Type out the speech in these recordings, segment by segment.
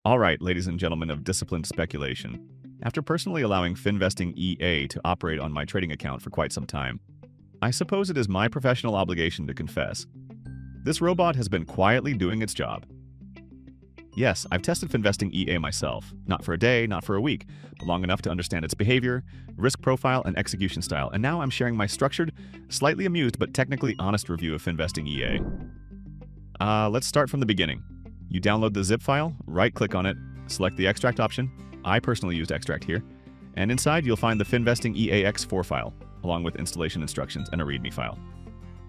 All right, ladies and gentlemen of disciplined speculation. After personally allowing Finvesting EA to operate on my trading account for quite some time, I suppose it is my professional obligation to confess. This robot has been quietly doing its job. Yes, I've tested Finvesting EA myself, not for a day, not for a week, but long enough to understand its behavior, risk profile, and execution style, and now I'm sharing my structured, slightly amused but technically honest review of Finvesting EA. Let's start from the beginning. You download the zip file, right-click on it, select the extract option. I personally used extract here. And inside, you'll find the Finvesting EA X4 file, along with installation instructions and a README file.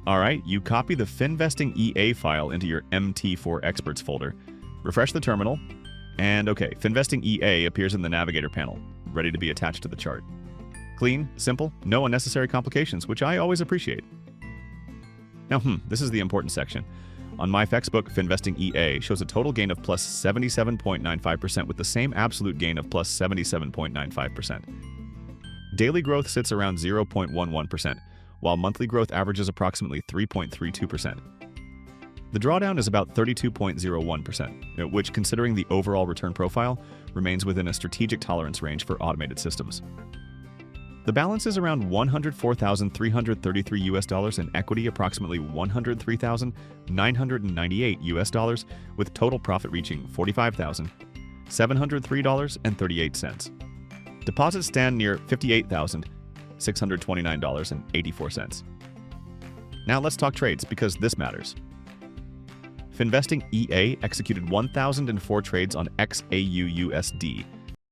Alright, you copy the Finvesting EA file into your MT4 experts folder, refresh the terminal, and okay, Finvesting EA appears in the navigator panel, ready to be attached to the chart. Clean, simple, no unnecessary complications, which I always appreciate. Now, this is the important section. On MyFXBook, Finvesting EA shows a total gain of plus 77.95% with the same absolute gain of plus 77.95%. Daily growth sits around 0.11%, while monthly growth averages approximately 3.32%. The drawdown is about 32.01%, which, considering the overall return profile, remains within a strategic tolerance range for automated systems. The balance is around $104,333 in equity, approximately $103,998 with total profit reaching $45,703.38. Deposits stand near $58,629.84. Now let's talk trades, because this matters. Finvesting EA executed 1,004 trades on XAUUSD,